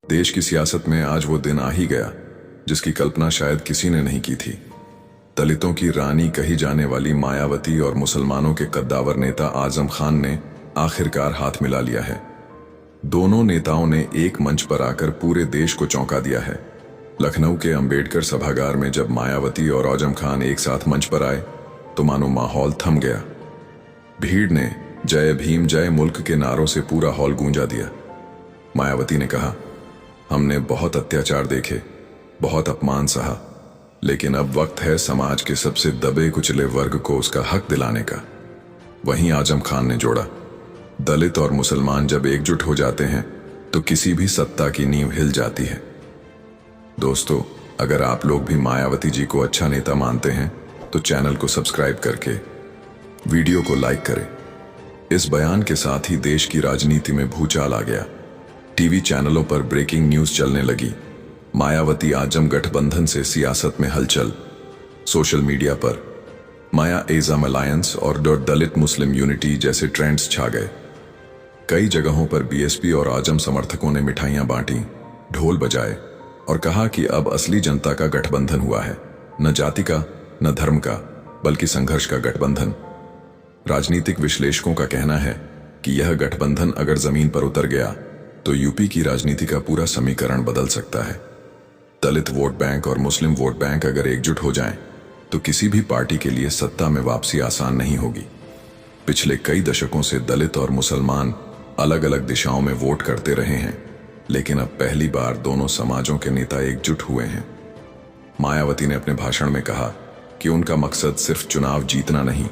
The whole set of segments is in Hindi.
देश की सियासत में आज वो दिन आ ही गया जिसकी कल्पना शायद किसी ने नहीं की थी। दलितों की रानी कही जाने वाली मायावती और मुसलमानों के कद्दावर नेता आजम खान ने आखिरकार हाथ मिला लिया है। दोनों नेताओं ने एक मंच पर आकर पूरे देश को चौंका दिया है। लखनऊ के अंबेडकर सभागार में जब मायावती और आजम खान एक साथ मंच पर आए तो मानो माहौल थम गया। भीड़ ने जय भीम जय मुल्क के नारों से पूरा हॉल गूंजा दिया। मायावती ने कहा, हमने बहुत अत्याचार देखे, बहुत अपमान सहा, लेकिन अब वक्त है समाज के सबसे दबे कुचले वर्ग को उसका हक दिलाने का। वहीं आजम खान ने जोड़ा, दलित और मुसलमान जब एकजुट हो जाते हैं तो किसी भी सत्ता की नींव हिल जाती है। दोस्तों, अगर आप लोग भी मायावती जी को अच्छा नेता मानते हैं तो चैनल को सब्सक्राइब करके वीडियो को लाइक करें। इस बयान के साथ ही देश की राजनीति में भूचाल आ गया। टीवी चैनलों पर ब्रेकिंग न्यूज चलने लगी। मायावती आजम गठबंधन से सियासत में हलचल। सोशल मीडिया पर माया एज़म अलायंस और दलित मुस्लिम यूनिटी जैसे ट्रेंड्स छा गए। कई जगहों पर बीएसपी और आजम समर्थकों ने मिठाइयां बांटी, ढोल बजाए और कहा कि अब असली जनता का गठबंधन हुआ है, न जाति का न धर्म का, बल्कि संघर्ष का गठबंधन। राजनीतिक विश्लेषकों का कहना है कि यह गठबंधन अगर जमीन पर उतर गया तो यूपी की राजनीति का पूरा समीकरण बदल सकता है। दलित वोट बैंक और मुस्लिम वोट बैंक अगर एकजुट हो जाएं, तो किसी भी पार्टी के लिए सत्ता में वापसी आसान नहीं होगी। पिछले कई दशकों से दलित और मुसलमान अलग अलग दिशाओं में वोट करते रहे हैं, लेकिन अब पहली बार दोनों समाजों के नेता एकजुट हुए हैं। मायावती ने अपने भाषण में कहा कि उनका मकसद सिर्फ चुनाव जीतना नहीं,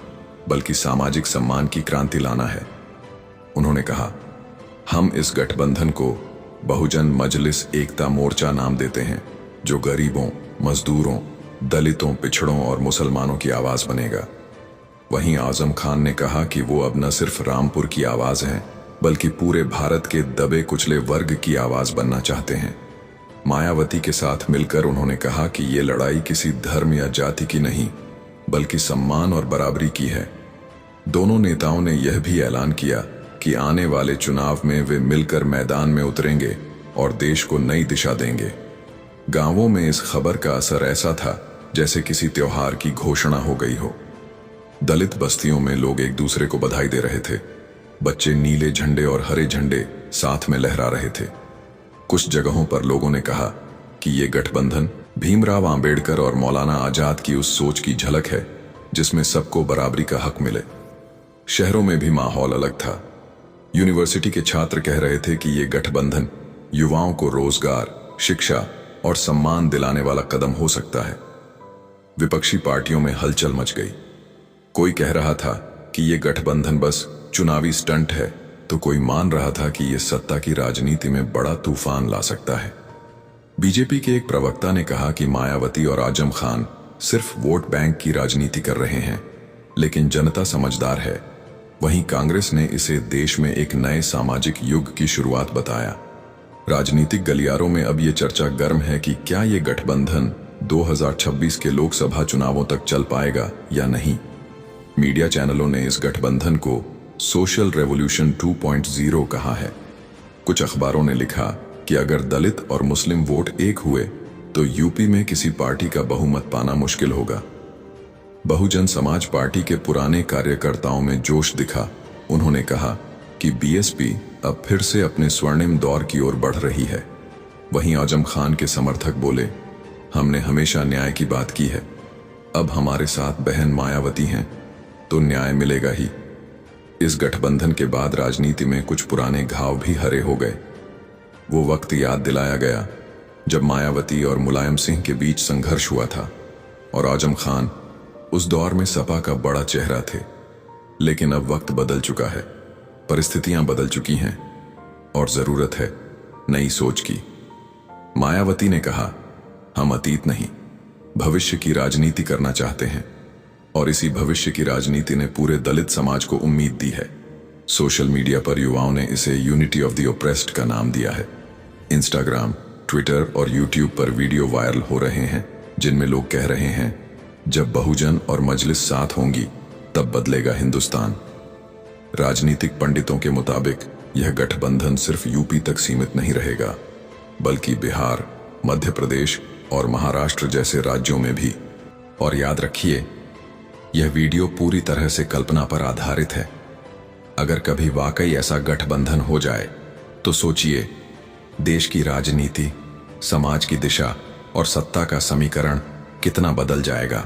बल्कि सामाजिक सम्मान की क्रांति लाना है। उन्होंने कहा, हम इस गठबंधन को बहुजन मजलिस एकता मोर्चा नाम देते हैं, जो गरीबों, मजदूरों, दलितों, पिछड़ों और मुसलमानों की आवाज बनेगा। वहीं आजम खान ने कहा कि वो अब न सिर्फ रामपुर की आवाज हैं, बल्कि पूरे भारत के दबे कुचले वर्ग की आवाज बनना चाहते हैं। मायावती के साथ मिलकर उन्होंने कहा कि ये लड़ाई किसी धर्म या जाति की नहीं, बल्कि सम्मान और बराबरी की है। दोनों नेताओं ने यह भी ऐलान किया कि आने वाले चुनाव में वे मिलकर मैदान में उतरेंगे और देश को नई दिशा देंगे। गांवों में इस खबर का असर ऐसा था जैसे किसी त्योहार की घोषणा हो गई हो। दलित बस्तियों में लोग एक दूसरे को बधाई दे रहे थे। बच्चे नीले झंडे और हरे झंडे साथ में लहरा रहे थे। कुछ जगहों पर लोगों ने कहा कि ये गठबंधन भीमराव आंबेडकर और मौलाना आजाद की उस सोच की झलक है जिसमें सबको बराबरी का हक मिले। शहरों में भी माहौल अलग था। यूनिवर्सिटी के छात्र कह रहे थे कि ये गठबंधन युवाओं को रोजगार, शिक्षा और सम्मान दिलाने वाला कदम हो सकता है। विपक्षी पार्टियों में हलचल मच गई। कोई कह रहा था कि ये गठबंधन बस चुनावी स्टंट है, तो कोई मान रहा था कि ये सत्ता की राजनीति में बड़ा तूफान ला सकता है। बीजेपी के एक प्रवक्ता ने कहा कि मायावती और आजम खान सिर्फ वोट बैंक की राजनीति कर रहे हैं, लेकिन जनता समझदार है। वहीं कांग्रेस ने इसे देश में एक नए सामाजिक युग की शुरुआत बताया। राजनीतिक गलियारों में अब ये चर्चा गर्म है कि क्या ये गठबंधन 2026 के लोकसभा चुनावों तक चल पाएगा या नहीं। मीडिया चैनलों ने इस गठबंधन को सोशल रेवोल्यूशन 2.0 कहा है। कुछ अखबारों ने लिखा कि अगर दलित और मुस्लिम वोट एक हुए तो यूपी में किसी पार्टी का बहुमत पाना मुश्किल होगा। बहुजन समाज पार्टी के पुराने कार्यकर्ताओं में जोश दिखा। उन्होंने कहा कि बीएसपी अब फिर से अपने स्वर्णिम दौर की ओर बढ़ रही है। वहीं आजम खान के समर्थक बोले, हमने हमेशा न्याय की बात की है, अब हमारे साथ बहन मायावती हैं तो न्याय मिलेगा ही। इस गठबंधन के बाद राजनीति में कुछ पुराने घाव भी हरे हो गए। वो वक्त याद दिलाया गया जब मायावती और मुलायम सिंह के बीच संघर्ष हुआ था और आजम खान उस दौर में सपा का बड़ा चेहरा थे। लेकिन अब वक्त बदल चुका है, परिस्थितियां बदल चुकी हैं और जरूरत है नई सोच की। मायावती ने कहा, हम अतीत नहीं, भविष्य की राजनीति करना चाहते हैं और इसी भविष्य की राजनीति ने पूरे दलित समाज को उम्मीद दी है। सोशल मीडिया पर युवाओं ने इसे यूनिटी ऑफ द ओप्रेस्ड का नाम दिया है। इंस्टाग्राम, ट्विटर और यूट्यूब पर वीडियो वायरल हो रहे हैं जिनमें लोग कह रहे हैं, जब बहुजन और मजलिस साथ होंगी तब बदलेगा हिंदुस्तान। राजनीतिक पंडितों के मुताबिक यह गठबंधन सिर्फ यूपी तक सीमित नहीं रहेगा, बल्कि बिहार, मध्य प्रदेश और महाराष्ट्र जैसे राज्यों में भी। और याद रखिए, यह वीडियो पूरी तरह से कल्पना पर आधारित है। अगर कभी वाकई ऐसा गठबंधन हो जाए तो सोचिए, देश की राजनीति, समाज की दिशा और सत्ता का समीकरण कितना बदल जाएगा।